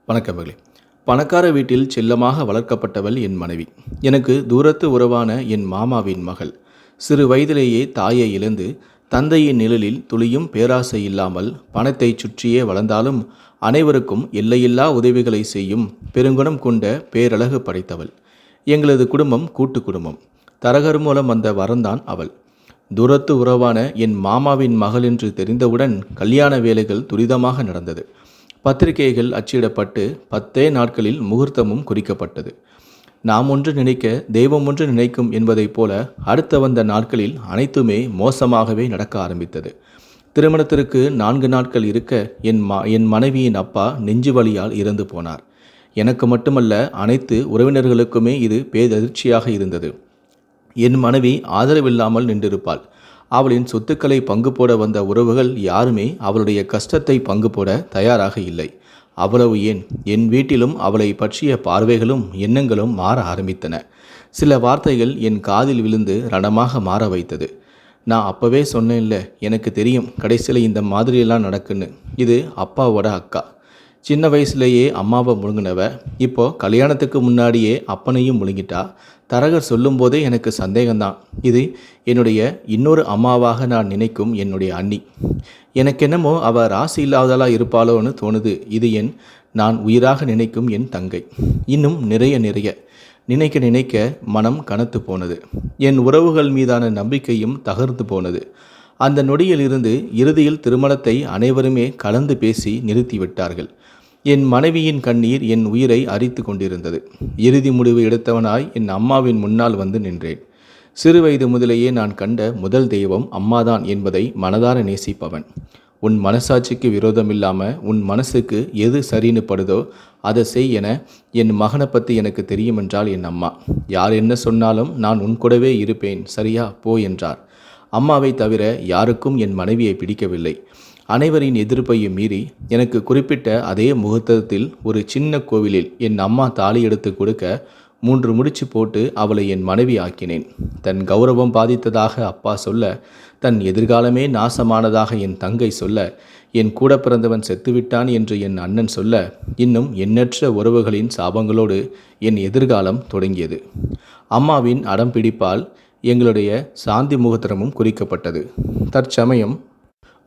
வணக்கமகளே. பணக்கார வீட்டில் செல்லமாக வளர்க்கப்பட்டவள் என் மனைவி. எனக்கு தூரத்து உறவான என் மாமாவின் மகள். சிறு வயதிலேயே தாயை இழந்து தந்தையின் நிழலில் துளியும் பேராசை இல்லாமல் பணத்தை சுற்றியே வளர்ந்தாலும் அனைவருக்கும் எல்லையில்லா உதவிகளை செய்யும் பெருங்குணம் கொண்ட பேரழகு படைத்தவள். எங்களது குடும்பம் கூட்டு குடும்பம். தரகர் மூலம் வந்த வரந்தான் அவள். தூரத்து உறவான என் மாமாவின் மகள் என்று தெரிந்தவுடன் கல்யாண வேலைகள் துரிதமாக நடந்தது. பத்திரிகைகள் அச்சிடப்பட்டு 10 நாட்களில் முகூர்த்தமும் குறிக்கப்பட்டது. நாம் ஒன்று நினைக்க தெய்வம் ஒன்று நினைக்கும் என்பதைப் போல அடுத்த வந்த நாட்களில் அனைத்துமே மோசமாகவே நடக்க ஆரம்பித்தது. திருமணத்திற்கு 4 நாட்கள் இருக்க என் மனைவியின் அப்பா நெஞ்சு வலியால் இறந்து போனார். எனக்கு மட்டுமல்ல, அனைத்து உறவினர்களுக்குமே இது பேரதிர்ச்சியாக இருந்தது. என் மனைவி ஆதரவில்லாமல் நின்றிருப்பாள். அவளின் சொத்துக்களை பங்கு போட வந்த உறவுகள் யாருமே அவளுடைய கஷ்டத்தை பங்கு போட தயாராக இல்லை. அவ்வளவு ஏன், என் வீட்டிலும் அவளை பற்றிய பார்வைகளும் எண்ணங்களும் மாற ஆரம்பித்தன. சில வார்த்தைகள் என் காதில் விழுந்து ரணமாக மாற வைத்தது. நான் அப்பவே சொன்னேன்ல, எனக்கு தெரியும் கடைசியில் இந்த மாதிரியெல்லாம் நடக்குன்னு. இது அப்பாவோட அக்கா. சின்ன வயசுலேயே அம்மாவை முழுங்கினவ இப்போ கல்யாணத்துக்கு முன்னாடியே அப்பனையும் முழுங்கிட்டா. தரகர் சொல்லும்போதே எனக்கு சந்தேகம்தான். இது என்னுடைய இன்னொரு அம்மாவாக நான் நினைக்கும் என்னுடைய அண்ணி. எனக்கென்னமோ அவள் ராசி இல்லாதலாக இருப்பாளோன்னு தோணுது. இது நான் உயிராக நினைக்கும் என் தங்கை. இன்னும் நிறைய நினைக்க நினைக்க மனம் கனத்து போனது. என் உறவுகள் மீதான நம்பிக்கையும் தகர்ந்து போனது. அந்த நொடியிலிருந்து இறுதியில் திருமணத்தை அனைவருமே கலந்து பேசி நிறுத்திவிட்டார்கள். என் மனைவியின் கண்ணீர் என் உயிரை அரித்து கொண்டிருந்தது. இறுதி முடிவு எடுத்தவனாய் என் அம்மாவின் முன்னால் வந்து நின்றேன். சிறு வயது முதலேயே நான் கண்ட முதல் தெய்வம் அம்மாதான் என்பதை மனதார நேசிப்பவன். உன் மனசாட்சிக்கு விரோதமில்லாமல் உன் மனசுக்கு எது சரின்னு படுதோ அதை செய் என என் மகனை பற்றி எனக்கு தெரியும் என்றால் என் அம்மா. யார் என்ன சொன்னாலும் நான் உன் கூடவே இருப்பேன், சரியா போ என்றார். அம்மாவை தவிர யாருக்கும் என் மனைவியை பிடிக்கவில்லை. அனைவரின் எதிர்ப்பையும் மீறி எனக்கு குறிப்பிட்ட அதே முகூர்த்தத்தில் ஒரு சின்ன கோவிலில் என் அம்மா தாலி எடுத்து கொடுக்க 3 முடிச்சு போட்டு அவளை என் மனைவி ஆக்கினேன். தன் கௌரவம் பாதித்ததாக அப்பா சொல்ல, தன் எதிர்காலமே நாசமானதாக என் தங்கை சொல்ல, என் கூட பிறந்தவன் செத்துவிட்டான் என்று என் அண்ணன் சொல்ல, இன்னும் எண்ணற்ற உறவுகளின் சாபங்களோடு என் எதிர்காலம் தொடங்கியது. அம்மாவின் அடம்பிடிப்பால் எங்களுடைய சாந்தி முகூர்த்தமும் குறிக்கப்பட்டது. தற்சமயம்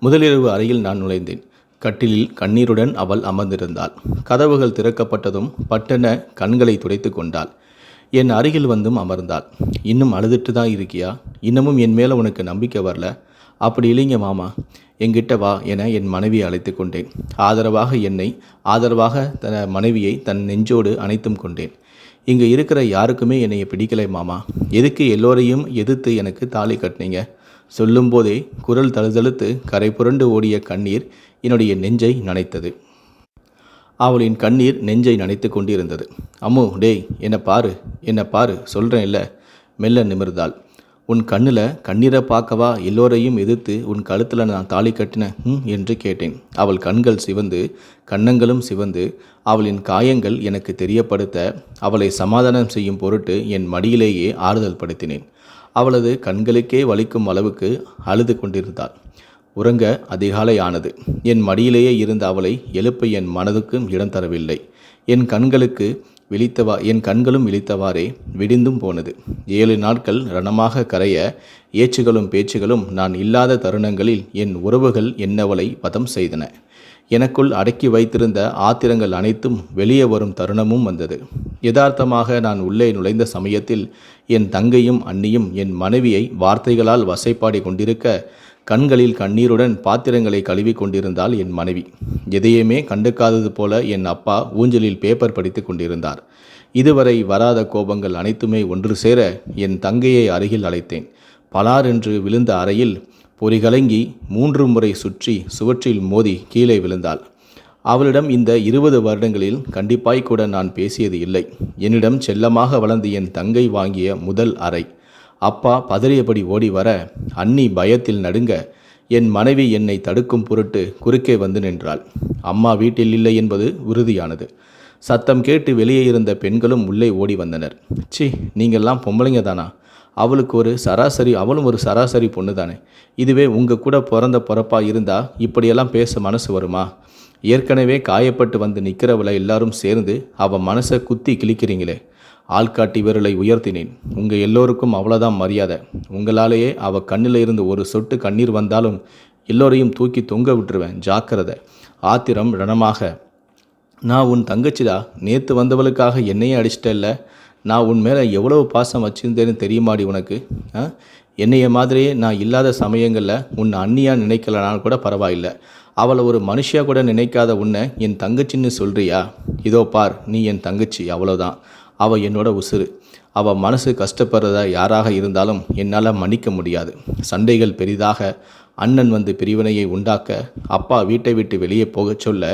முதலிரவு அறையில் நான் நுழைந்தேன். கட்டிலில் கண்ணீருடன் அவள் அமர்ந்திருந்தாள். கதவுகள் திறக்கப்பட்டதும் பட்டென கண்களை துடைத்து கொண்டாள். என் அருகில் வந்தும் அமர்ந்தாள். இன்னும் அழுதுட்டு தான் இருக்கியா? இன்னமும் என் மேலே உனக்கு நம்பிக்கை வரல? அப்படி இல்லைங்க மாமா, என்கிட்ட வா என என் மனைவியை அழைத்து கொண்டேன். ஆதரவாக தன் மனைவியை தன் நெஞ்சோடு அணைத்தும் கொண்டேன். இங்கே இருக்கிற யாருக்குமே என்னைய பிடிக்கலை மாமா. எதுக்கு எல்லோரையும் எதிர்த்து எனக்கு தாலி கட்டினீங்க? சொல்லும்போதே குரல் தழுதழுத்து கரை புரண்டு ஓடிய கண்ணீர் என்னுடைய நெஞ்சை நனைத்தது. அவளின் கண்ணீர் நெஞ்சை நனைத்து கொண்டிருந்தது. அம்மு, டேய், என்ன பாரு சொல்கிறேன் இல்லை. மெல்ல நிமிர்ந்தாள். உன் கண்ணில் கண்ணீரை பார்க்கவா எல்லோரையும் எதிர்த்து உன் கழுத்தில் நான் தாலி கட்டினேன் என்று கேட்டேன். அவள் கண்கள் சிவந்து கன்னங்களும் சிவந்து அவளின் காயங்கள் எனக்கு தெரியப்படுத்த அவளை சமாதானம் செய்யும் பொருட்டு என் மடியிலேயே ஆறுதல் படுத்தினேன். அவளது கண்களுக்கே வலிக்கும் அளவுக்கு அழுது கொண்டிருந்தாள். உறங்க அதிகாலை ஆனது. என் மடியிலேயே இருந்த அவளை எழுப்ப என் மனதுக்கும் இடம் தரவில்லை. என் கண்களும் விழித்தவாறே விடிந்தும் போனது. 7 நாட்கள் ரணமாக கரைய ஏச்சுகளும் பேச்சுகளும் நான் இல்லாத தருணங்களில் என் உறவுகள் என்னவளை வதம் செய்தன. எனக்குள் அடக்கி வைத்திருந்த ஆத்திரங்கள் அனைத்தும் வெளியே வரும் தருணமும் வந்தது. யதார்த்தமாக நான் உள்ளே நுழைந்த சமயத்தில் என் தங்கையும் அண்ணியும் என் மனைவியை வார்த்தைகளால் வசைப்பாடி கொண்டிருக்க, கண்களில் கண்ணீருடன் பாத்திரங்களை கழுவி கொண்டிருந்தாள் என் மனைவி. எதையுமே கண்டுக்காதது போல என் அப்பா ஊஞ்சலில் பேப்பர் படித்து கொண்டிருந்தார். இதுவரை வராத கோபங்கள் அனைத்துமே ஒன்று சேர என் தங்கையை அருகில் அழைத்தேன். பலார் என்று விழுந்த அறையில் பொறிகலங்கி 3 முறை சுற்றி சுவற்றில் மோதி கீழே விழுந்தாள். அவளிடம் இந்த 20 வருடங்களில் கண்டிப்பாய் கூட நான் பேசியது இல்லை. என்னிடம் செல்லமாக வளர்ந்து என் தங்கை வாங்கிய முதல் அறை. அப்பா பதறியபடி ஓடி வர, அண்ணி பயத்தில் நடுங்க, என் மனைவி என்னை தடுக்கும் பொருட்டு குறுக்கே வந்து நின்றாள். அம்மா வீட்டில் இல்லை என்பது உறுதியானது. சத்தம் கேட்டு வெளியே இருந்த பெண்களும் உள்ளே ஓடி வந்தனர். சி, நீங்கள்லாம் பொம்பளைங்க தானா? அவளும் ஒரு சராசரி பொண்ணு தானே. இதுவே உங்கள் கூட பிறந்த பிறப்பா இருந்தால் இப்படியெல்லாம் பேச மனசு வருமா? ஏற்கனவே காயப்பட்டு வந்து நிற்கிறவளை எல்லாரும் சேர்ந்து அவள் மனசை குத்தி கிழிக்கிறீங்களே. ஆள்காட்டி விரலை உயர்த்தினேன். உங்கள் எல்லோருக்கும் அவ்வளோதான் மரியாதை. உங்களாலேயே அவள் கண்ணில் இருந்து ஒரு சொட்டு கண்ணீர் வந்தாலும் எல்லோரையும் தூக்கி தொங்க விட்டுருவேன், ஜாக்கிரதை. ஆத்திரம் ரணமாக, நான் உன் தங்கச்சிடா. நேற்று வந்தவளுக்காக என்னையே அடிச்சிட்டல்ல. நான் உன் மேலே எவ்வளவு பாசம் வச்சுருந்தேன்னு தெரியுமாடி உனக்கு? என்னைய மாதிரியே நான் இல்லாத சமயங்களில் உன்னை அண்ணியாக நினைக்கலனாலும் கூட பரவாயில்லை. அவளை ஒரு மனுஷியாக கூட நினைக்காத உன்னை என் தங்கச்சின்னு சொல்கிறியா? இதோ பார், நீ என் தங்கச்சி, அவ்வளோதான். அவள் என்னோட உசுறு. அவள் மனசு கஷ்டப்படுறதா யாராக இருந்தாலும் என்னால் மன்னிக்க முடியாது. சண்டைகள் பெரிதாக, அண்ணன் வந்து பிரிவினையை உண்டாக்க, அப்பா வீட்டை விட்டு வெளியே போகச் சொல்ல,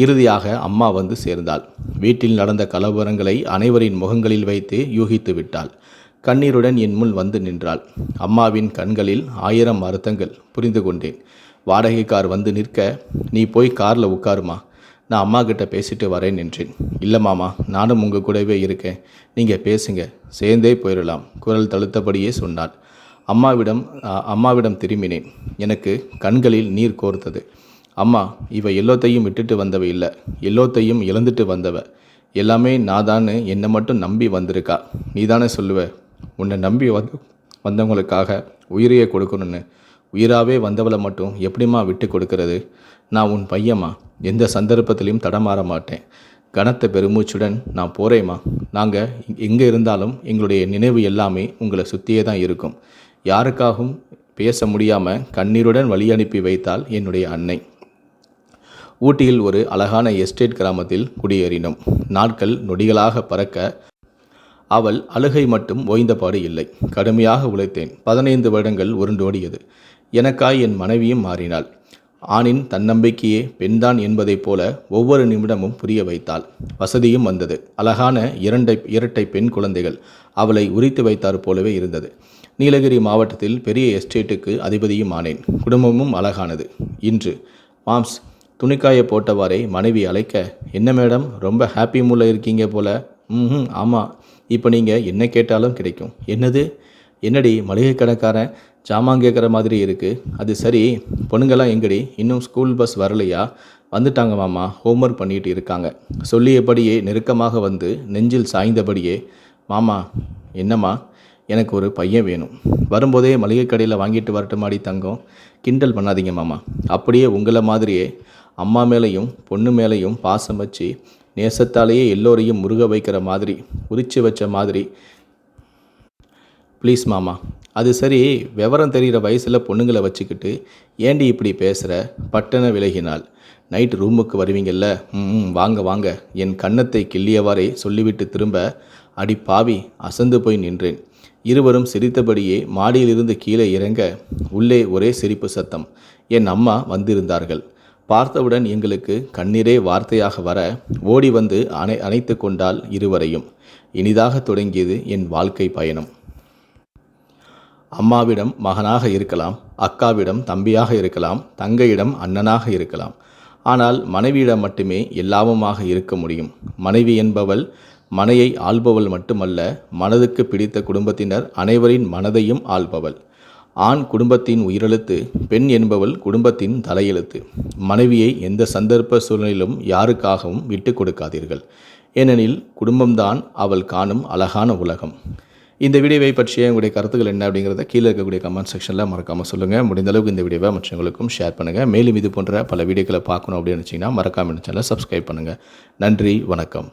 இறுதியாக அம்மா வந்து சேர்ந்தாள். வீட்டில் நடந்த கலவரங்களை அனைவரின் முகங்களில் வைத்து யூகித்து விட்டாள். கண்ணீருடன் என் முன் வந்து நின்றாள். அம்மாவின் கண்களில் 1000 அர்த்தங்கள் புரிந்து கொண்டேன். வாடகை கார் வந்து நிற்க, நீ போய் காரில் உட்காருமா, நான் அம்மா கிட்ட பேசிட்டு வரேன் என்றேன். இல்லை மாமா, நானும் உங்கள் கூடவே இருக்கேன், நீங்கள் பேசுங்க, சேர்ந்தே போயிடலாம், குரல் தழுத்தபடியே சொன்னாள். அம்மாவிடம் திரும்பினேன். எனக்கு கண்களில் நீர் கோர்த்தது. அம்மா, இவ எல்லோத்தையும் விட்டுட்டு வந்தவ இல்லை, எல்லோத்தையும் இழந்துட்டு வந்தவ. எல்லாமே நான் தானே, என்னை மட்டும் நம்பி வந்திருக்கா. நீ தானே சொல்லுவ, உன்னை நம்பி வந்தவங்களுக்காக உயிரையே கொடுக்கணும்னு. உயிராகவே வந்தவளை மட்டும் எப்படிம்மா விட்டு கொடுக்கறது? நான் உன் பையம்மா, எந்த சந்தர்ப்பத்திலையும் தடமாற மாட்டேன். கனத்த பெருமூச்சுடன் நான் போகிறேம்மா. நாங்கள் எங்கே இருந்தாலும் எங்களுடைய நினைவு எல்லாமே உங்களை சுற்றியே தான் இருக்கும். யாருக்காகவும் பேச முடியாமல் கண்ணீருடன் வழி அனுப்பி வைத்தாள் என்னுடைய அன்னை. ஊட்டியில் ஒரு அழகான எஸ்டேட் கிராமத்தில் குடியேறினோம். நாட்கள் நொடிகளாக பறக்க அவள் அழுகை மட்டும் ஓய்ந்தபாடு இல்லை. கடுமையாக உழைத்தேன். 15 வருடங்கள் உருண்டோடியது. எனக்காய் என் மனைவியும் மாறினாள். ஆணின் தன்னம்பிக்கையே பெண்தான் என்பதைப் போல ஒவ்வொரு நிமிடமும் புரிய வைத்தாள். வசதியும் வந்தது. அழகான இரட்டை பெண் குழந்தைகள் அவளை உரித்து வைத்தார் போலவே இருந்தது. நீலகிரி மாவட்டத்தில் பெரிய எஸ்டேட்டுக்கு அதிபதியும் ஆனேன். குடும்பமும் அழகானது. இன்று மாம்ஸ் துணிக்காய போட்டவாறே மனைவி அழைக்க, என்ன மேடம், ரொம்ப ஹாப்பி மூடில் இருக்கீங்க போல. ஆமாம், இப்போ நீங்கள் என்ன கேட்டாலும் கிடைக்கும். என்னடி மளிகை கடைக்காரன் ஜாமான் கேட்குற மாதிரி இருக்குது. அது சரி, பொண்ணுங்கள்லாம் எங்கடி, இன்னும் ஸ்கூல் பஸ் வரலையா? வந்துட்டாங்க மாமா, ஹோம்ஒர்க் பண்ணிகிட்டு இருக்காங்க. சொல்லியபடியே நெருக்கமாக வந்து நெஞ்சில் சாய்ந்தபடியே, மாமா, என்னம்மா, எனக்கு ஒரு பையன் வேணும். வரும்போதே மளிகை கடையில் வாங்கிட்டு வரட்டுமாடி தங்கம்? கிண்டல் பண்ணாதீங்க மாமா. அப்படியே உங்களை மாதிரியே அம்மா மேலேயும் பொண்ணு மேலேயும் பாசம் வச்சு நேசத்தாலேயே எல்லோரையும் முருக வைக்கிற மாதிரி, உரிச்சு வச்ச மாதிரி. ப்ளீஸ் மாமா. அது சரி, விவரம் தெரிகிற வயசில் பொண்ணுங்களை வச்சுக்கிட்டு ஏண்டி இப்படி பேசுகிற? பட்டன விலகினாள். நைட் ரூமுக்கு வருவீங்கள்ல, வாங்க வாங்க, என் கன்னத்தை கிள்ளியவாறே சொல்லிவிட்டு திரும்ப, அடி பாவி, அசந்து போய் நின்றேன். இருவரும் சிரித்தபடியே மாடியிலிருந்து கீழே இறங்க, உள்ளே ஒரே சிரிப்பு சத்தம். என் அம்மா வந்திருந்தார்கள். பார்த்தவுடன் எங்களுக்கு கண்ணீரே வார்த்தையாக வர ஓடி வந்து அணைத்து கொண்டால் இருவரையும். இனிதாக தொடங்கியது என் வாழ்க்கை பயணம். அம்மாவிடம் மகனாக இருக்கலாம், அக்காவிடம் தம்பியாக இருக்கலாம், தங்கையிடம் அண்ணனாக இருக்கலாம். ஆனால் மனைவியிடம் மட்டுமே எல்லாமுமாக இருக்க முடியும். மனைவி என்பவள் மனையை ஆள்பவள் மட்டுமல்ல, மனதுக்கு பிடித்த குடும்பத்தினர் அனைவரின் மனதையும் ஆள்பவள். ஆண் குடும்பத்தின் உயிரெழுத்து, பெண் என்பவள் குடும்பத்தின் தலையெழுத்து. மனைவியை எந்த சந்தர்ப்ப சூழ்நிலையிலும் யாருக்காகவும் விட்டு கொடுக்காதீர்கள். ஏனெனில் குடும்பம்தான் அவள் காணும் அழகான உலகம். இந்த வீடியோவை பற்றிய உங்களுடைய கருத்துக்கள் என்ன அப்படிங்கிறத கீழே இருக்கக்கூடிய கமெண்ட் செக்ஷனில் மறக்காமல் சொல்லுங்கள். முடிந்த அளவுக்கு இந்த வீடியோவை மற்றவங்களுக்கும் ஷேர் பண்ணுங்கள். மேலும் இது போன்ற பல வீடியோக்களை பார்க்கணும் அப்படின்னு நினச்சிங்கன்னா மறக்காமல் சேனலை சப்ஸ்கிரைப் பண்ணுங்கள். நன்றி, வணக்கம்.